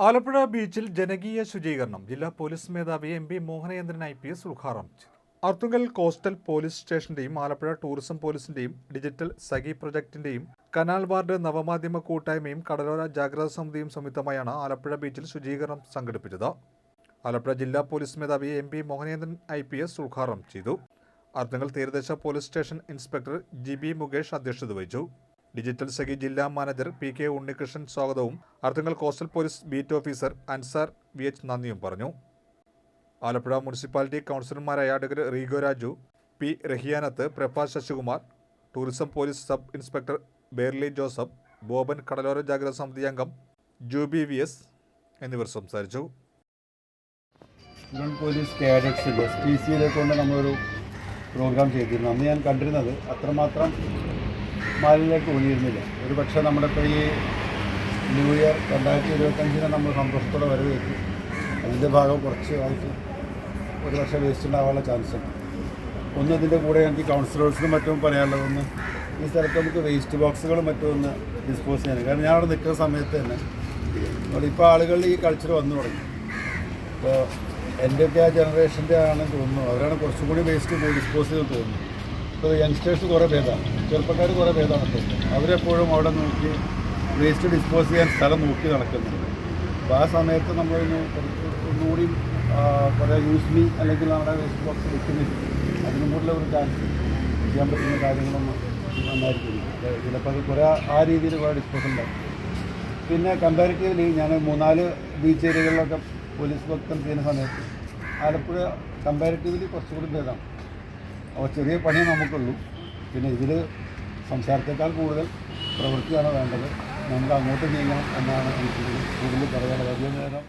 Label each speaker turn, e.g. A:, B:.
A: ആലപ്പുഴ ബീച്ചിൽ ജനകീയ ശുചീകരണം ജില്ലാ പോലീസ് മേധാവി എം പി മോഹനചന്ദ്രൻ IPS ഉദ്ഘാടനം ചെയ്തു. അർത്തുങ്കൽ കോസ്റ്റൽ പോലീസ് സ്റ്റേഷന്റെയും ആലപ്പുഴ ടൂറിസം പോലീസിന്റെയും ഡിജിറ്റൽ സഖി പ്രൊജക്ടിന്റെയും കനാൽ വാർഡ് നവമാധ്യമ കൂട്ടായ്മയും കടലോര ജാഗ്രതാ സമിതിയും സംയുക്തമായാണ് ആലപ്പുഴ ബീച്ചിൽ ശുചീകരണം സംഘടിപ്പിച്ചത്. ആലപ്പുഴ ജില്ലാ പോലീസ് മേധാവി എം പി മോഹനചന്ദ്രൻ IPS ഉദ്ഘാടനം ചെയ്തു. അർത്തുങ്കൽ തീരദേശ police station inspector GB Mukesh അധ്യക്ഷത വഹിച്ചു. ഡിജിറ്റൽ സഖി ജില്ലാ മാനേജർ PK ഉണ്ണികൃഷ്ണൻ സ്വാഗതവും Arthunkal coastal police beat officer Ansar VH നന്ദിയും പറഞ്ഞു. ആലപ്പുഴ മുനിസിപ്പാലിറ്റി കൗൺസിലർമാരായ advocate Rego Raju, P Rahiyanath, Prabhas Sasikumar, tourism police sub inspector Berly Joseph, Boban, കടലോര ജാഗ്രതാ സമിതി അംഗം ജൂബി VS എന്നിവർ സംസാരിച്ചു.
B: പോലീസ് കേഡറ്റ്സിൻ്റെ STCയിലെ കൊണ്ട് നമ്മളൊരു പ്രോഗ്രാം ചെയ്തിരുന്നു. അന്ന് ഞാൻ കണ്ടിരുന്നത് അത്രമാത്രം മാലിന്യത്തിലേക്ക് ഒഴിയുന്നില്ല. ഒരു പക്ഷേ നമ്മുടെ ഇപ്പോൾ ഈ ന്യൂ ഇയർ 2025 നമ്മൾ സന്തോഷത്തോടെ വരവേറ്റു. അതിൻ്റെ ഭാഗം കുറച്ച് ആയിട്ട് ഒരു പക്ഷേ വേസ്റ്റ് ഉണ്ടാകാനുള്ള ചാൻസ് ഉണ്ട്. ഒന്ന് ഇതിൻ്റെ കൂടെ എനിക്ക് കൗൺസിലേഴ്സിനും മറ്റും പറയാനുള്ളതൊന്ന് ഈ സ്ഥലത്ത് നമുക്ക് വേസ്റ്റ് ബോക്സുകളും മറ്റും ഒന്ന് ഡിസ്പോസ് ചെയ്യാൻ. കാരണം ഞാൻ അവിടെ നിൽക്കുന്ന സമയത്ത് തന്നെ ഇപ്പോൾ ആളുകൾ ഈ കൾച്ചർ വന്നു തുടങ്ങി. ഇപ്പോൾ എൻ്റെയൊക്കെ ആ ജനറേഷൻ്റെ ആണെന്ന് തോന്നുന്നു. അവരാണ് കുറച്ചും കൂടി വേസ്റ്റ് ഡിസ്പോസ് ചെയ്തെന്ന് തോന്നുന്നു. ഇപ്പോൾ യങ്സ്റ്റേഴ്സ് കുറേ ഭേദമാണ്, ചെറുപ്പക്കാർ കുറേ ഭേദമാണ്. അവരെപ്പോഴും അവിടെ നോക്കി വേസ്റ്റ് ഡിസ്പോസ് ചെയ്യാൻ സ്ഥലം നോക്കി നടക്കുന്നുണ്ട്. അപ്പോൾ ആ സമയത്ത് നമ്മളൊന്ന് ഒന്നുകൂടി കുറേ യൂസ് മീ അല്ലെങ്കിൽ നമ്മുടെ വേസ്റ്റ് ബോക്സ് വെക്കുന്നില്ല. അതിനും കൂടുതൽ ഒരു ചാൻസ് ചെയ്യാൻ പറ്റുന്ന കാര്യങ്ങളൊന്നും നന്നായിരിക്കും. ചിലപ്പോൾ അത് കുറേ ആ രീതിയിൽ കുറേ ഡിസ്പോസൽ ഉണ്ടാകും. പിന്നെ കമ്പാരിറ്റീവ്ലി ഞാൻ 3-4 ബീച്ച് ഏരിയകളിലൊക്കെ പോലീസ് വർക്ക് ചെയ്യുന്ന സമയത്ത് ആലപ്പുഴ കമ്പാരിറ്റീവ്ലി കുറച്ചുകൂടി ഭേദമാണ്. അപ്പോൾ ചെറിയ പണിയേ നമുക്കുള്ളൂ. പിന്നെ ഇതിൽ സംസാരത്തേക്കാൾ കൂടുതൽ പ്രവൃത്തിയാണ് വേണ്ടത്. നമുക്ക് അങ്ങോട്ട് നീങ്ങണം എന്നാണ് എനിക്ക് കൂടുതൽ പറയാനുള്ളത്. അധികം നേരം